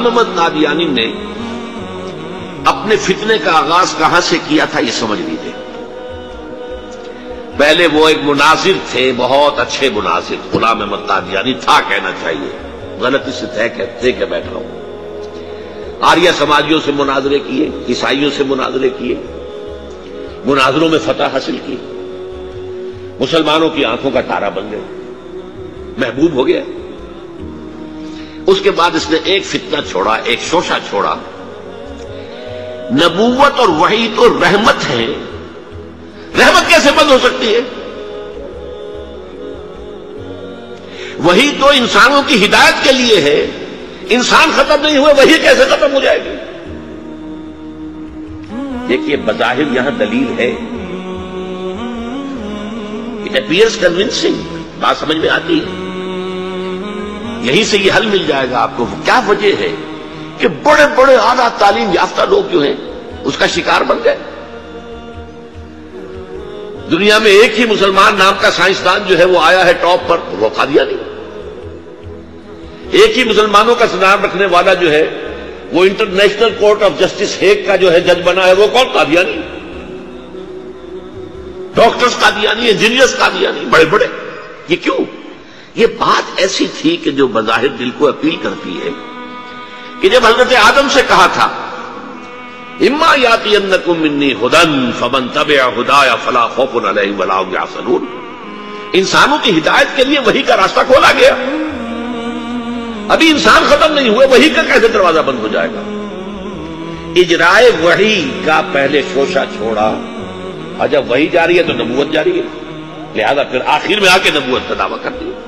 محمد قادیانی نے اپنے فتنے کا آغاز کہاں سے کیا تھا یہ سمجھ لیجیے۔ پہلے وہ ایک مناظر تھے، بہت اچھے مناظر، غلام احمد قادیانی تھا کہنا چاہیے، غلطی سے طے کے بیٹھ رہا ہوں۔ آریہ سماجیوں سے مناظرے کیے، عیسائیوں سے مناظرے کیے، مناظروں میں فتح حاصل کی، مسلمانوں کی آنکھوں کا تارا بن گئے، محبوب ہو گیا۔ اس کے بعد اس نے ایک فتنہ چھوڑا، ایک شوشہ چھوڑا، نبوت اور وحی تو رحمت ہے، رحمت کیسے بند ہو سکتی ہے؟ وحی تو انسانوں کی ہدایت کے لیے ہے، انسان ختم نہیں ہوئے وحی کیسے ختم ہو جائے گی؟ دیکھیے بظاہر یہاں دلیل ہے، اٹ اپیئرز کنونسنگ، بات سمجھ میں آتی ہے، یہیں سے یہ حل مل جائے گا آپ کو۔ کیا وجہ ہے کہ بڑے بڑے اعلیٰ تعلیم یافتہ لوگ جو ہیں اس کا شکار بن گئے؟ دنیا میں ایک ہی مسلمان نام کا سائنسدان جو ہے وہ آیا ہے ٹاپ پر، وہ قادیانی۔ ایک ہی مسلمانوں کا نام رکھنے والا جو ہے وہ international court of justice Hague کا جو ہے جج بنا ہے، وہ کون؟ قادیانی۔ ڈاکٹرز قادیانی، انجینئرز قادیانی، بڑے بڑے۔ یہ کیوں؟ یہ بات ایسی تھی کہ جو بظاہر دل کو اپیل کرتی ہے کہ جب حضرت آدم سے کہا تھا اما یاتینکم منی ھدی فمن تبع ھدایا فلا خوف علیہم ولا ھم یحزنون، انسانوں کی ہدایت کے لیے وحی کا راستہ کھولا گیا، ابھی انسان ختم نہیں ہوئے، وحی کا کیسے دروازہ بند ہو جائے گا؟ اجرائے وحی کا پہلے شوشہ چھوڑا، اور جب وحی جاری ہے تو نبوت جاری ہے، لہذا پھر آخر میں آ کے نبوت کا دعویٰ کر دیا۔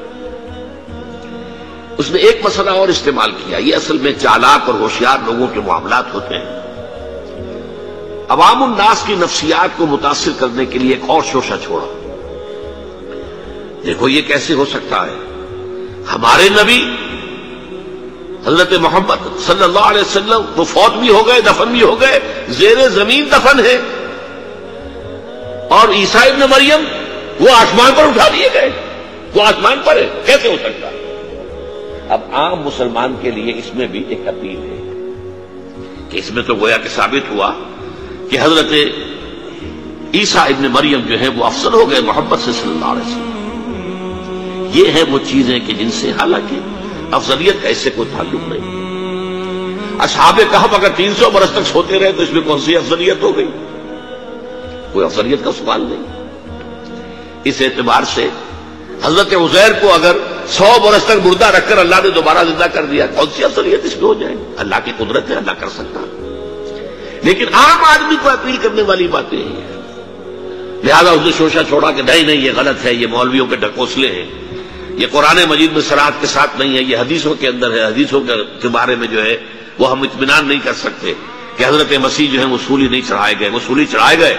اس نے ایک مسئلہ اور استعمال کیا، یہ اصل میں چالاک اور ہوشیار لوگوں کے معاملات ہوتے ہیں۔ عوام الناس کی نفسیات کو متاثر کرنے کے لیے ایک اور شوشہ چھوڑا۔ دیکھو یہ کیسے ہو سکتا ہے، ہمارے نبی حضرت محمد صلی اللہ علیہ وسلم وہ فوت بھی ہو گئے، دفن بھی ہو گئے، زیر زمین دفن ہے، اور عیسیٰ ابن مریم وہ آسمان پر اٹھا دیے گئے، وہ آسمان پر ہے، کیسے ہو سکتا ہے؟ اب عام مسلمان کے لیے اس میں بھی ایک اپیل ہے کہ اس میں تو گویا کہ ثابت ہوا کہ حضرت عیسیٰ ابن مریم جو ہے وہ افضل ہو گئے محمد سے صلی اللہ علیہ وسلم۔ یہ ہے وہ چیزیں کہ جن سے حالانکہ افضلیت کا اس سے کوئی تعلق نہیں۔ اصحاب کہف اگر 300 برس تک سوتے رہے تو اس میں کون سی افضلیت ہو گئی؟ کوئی افضلیت کا سوال نہیں۔ اس اعتبار سے حضرت عزیر کو اگر 100 برس تک مردہ رکھ کر اللہ نے دوبارہ زندہ کر دیا، کون سی افضلیت اس میں ہو جائے؟ اللہ کی قدرت ہے، اللہ کر سکتا۔ لیکن عام آدمی کو اپیل کرنے والی باتیں ہیں، لہذا اس نے شوشہ چھوڑا کہ نہیں یہ غلط ہے، یہ مولویوں کے ڈھکوسلے ہیں، یہ قرآن مجید میں صراحت کے ساتھ نہیں ہے، یہ حدیثوں کے اندر ہے، حدیثوں کے بارے میں جو ہے وہ ہم اطمینان نہیں کر سکتے کہ حضرت مسیح جو ہے وہ سولی نہیں چڑھائے گئے، وہ سولی چڑھائے گئے،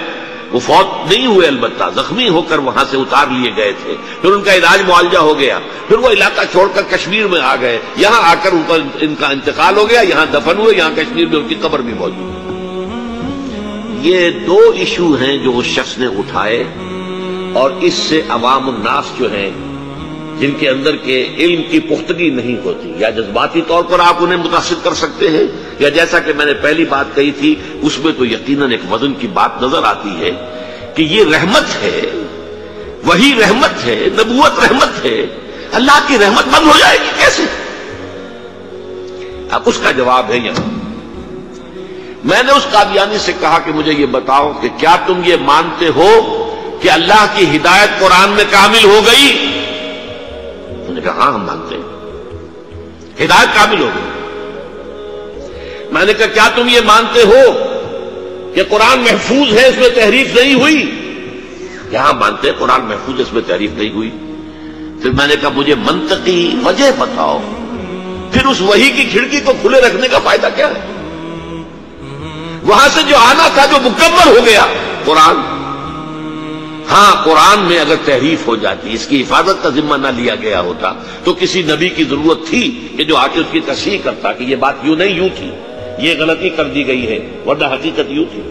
وہ فوت نہیں ہوئے، البتہ زخمی ہو کر وہاں سے اتار لیے گئے تھے، پھر ان کا علاج معالجہ ہو گیا، پھر وہ علاقہ چھوڑ کر کشمیر میں آ گئے، یہاں آ کر ان کا انتقال ہو گیا، یہاں دفن ہوئے، یہاں کشمیر میں ان کی قبر بھی موجود ہے۔ یہ دو ایشو ہیں جو اس شخص نے اٹھائے، اور اس سے عوام الناس جو ہیں جن کے اندر کے علم کی پختگی نہیں ہوتی، یا جذباتی طور پر آپ انہیں متاثر کر سکتے ہیں، یا جیسا کہ میں نے پہلی بات کہی تھی اس میں تو یقیناً ایک وزن کی بات نظر آتی ہے کہ یہ رحمت ہے، وہی رحمت ہے، نبوت رحمت ہے، اللہ کی رحمت بند ہو جائے گی کیسے؟ اب اس کا جواب ہے یہاں۔ میں نے اس قادیانی سے کہا کہ مجھے یہ بتاؤ کہ کیا تم یہ مانتے ہو کہ اللہ کی ہدایت قرآن میں کامل ہو گئی؟ انہوں نے کہا ہاں ہم مانتے ہیں، ہدایت کامل ہو گئی۔ میں نے کہا کیا تم یہ مانتے ہو کہ قرآن محفوظ ہے، اس میں تحریف نہیں ہوئی؟ یہاں مانتے ہیں قرآن محفوظ ہے، اس میں تحریف نہیں ہوئی۔ پھر میں نے کہا مجھے منطقی وجہ بتاؤ، پھر اس وحی کی کھڑکی کو کھلے رکھنے کا فائدہ کیا ہے؟ وہاں سے جو آنا تھا جو مکمل ہو گیا قرآن۔ ہاں قرآن میں اگر تحریف ہو جاتی، اس کی حفاظت کا ذمہ نہ لیا گیا ہوتا تو کسی نبی کی ضرورت تھی کہ جو آ کے اس کی تصحیح کرتا کہ یہ بات یوں نہیں یوں تھی، یہ غلطی کر دی گئی ہے، ورنہ حقیقت یوں تھی۔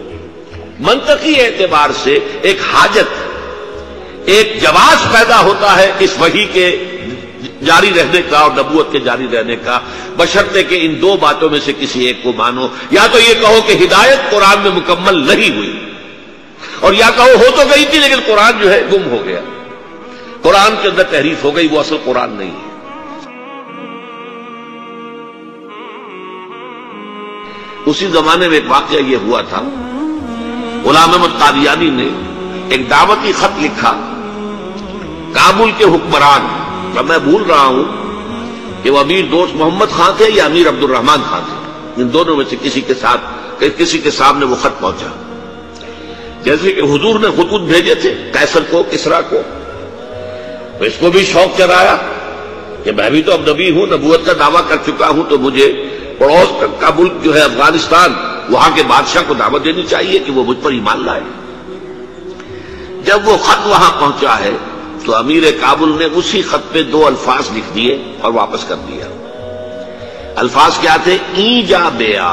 منطقی اعتبار سے ایک حاجت، ایک جواز پیدا ہوتا ہے اس وحی کے جاری رہنے کا اور نبوت کے جاری رہنے کا، بشرطے کہ ان دو باتوں میں سے کسی ایک کو مانو. یا تو یہ کہو کہ ہدایت قرآن میں مکمل نہیں ہوئی، اور یا کہو ہو تو گئی تھی لیکن قرآن جو ہے گم ہو گیا، قرآن کے اندر تحریف ہو گئی، وہ اصل قرآن نہیں ہے. اسی زمانے میں ایک واقعہ یہ ہوا تھا، غلام احمد قادیانی نے ایک دعوتی خط لکھا کابل کے حکمران، میں بھول رہا ہوں کہ وہ امیر دوست محمد خان تھے یا امیر عبد الرحمان خان تھے، ان دونوں میں سے کسی کے سامنے وہ خط پہنچا. جیسے کہ حضور نے خطوط بھیجے تھے قیصر کو، کسریٰ کو، تو اس کو بھی شوق چڑھایا کہ میں بھی تو اب نبی ہوں، نبوت کا دعویٰ کر چکا ہوں، تو مجھے پڑوس کا ملک جو ہے افغانستان، وہاں کے بادشاہ کو دعوت دینی چاہیے کہ وہ مجھ پر ایمان لائے. جب وہ خط وہاں پہنچا ہے تو امیر کابل نے اسی خط پہ 2 الفاظ لکھ دیے اور واپس کر دیا. الفاظ کیا تھے؟ ای جا بیا،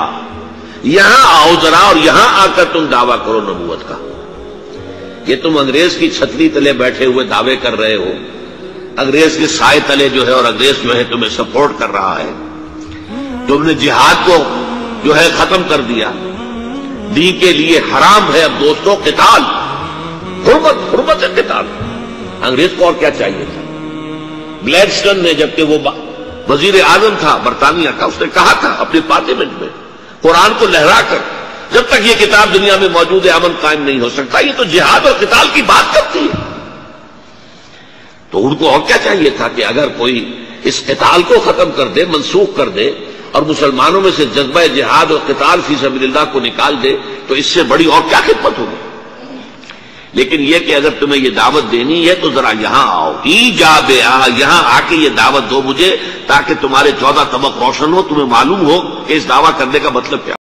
یہاں آؤ ذرا اور یہاں آ کر تم دعویٰ کرو نبوت کا. یہ تم انگریز کی چھتری تلے بیٹھے ہوئے دعوے کر رہے ہو، انگریز کے سائے تلے جو ہے، اور انگریز جو ہے تمہیں سپورٹ کر رہا ہے. تم نے جہاد کو جو ہے ختم کر دیا، دین کے لیے حرام ہے اب دوستوں قتال، حرمت ہے قتال. انگریز کو اور کیا چاہیے تھا؟ گلیڈسٹن نے، جبکہ وہ وزیر اعظم تھا برطانیہ کا، اس نے کہا تھا اپنے پارلیمنٹ میں قرآن کو لہرا کر، جب تک یہ کتاب دنیا میں موجود ہے امن قائم نہیں ہو سکتا. یہ تو جہاد اور قتال کی بات کرتی ہے. تو ان کو اور کیا چاہیے تھا کہ اگر کوئی اس قتال کو ختم کر دے، منسوخ کر دے، اور مسلمانوں میں سے جذبہ جہاد اور قتال فی سبیل اللہ کو نکال دے، تو اس سے بڑی اور کیا خدمت ہوگی. لیکن یہ کہ اگر تمہیں یہ دعوت دینی ہے تو ذرا یہاں آؤ، ایجاب یہاں آ کے یہ دعوت دو مجھے، تاکہ تمہارے 14 طبق روشن ہو، تمہیں معلوم ہو کہ اس دعویٰ کرنے کا مطلب کیا.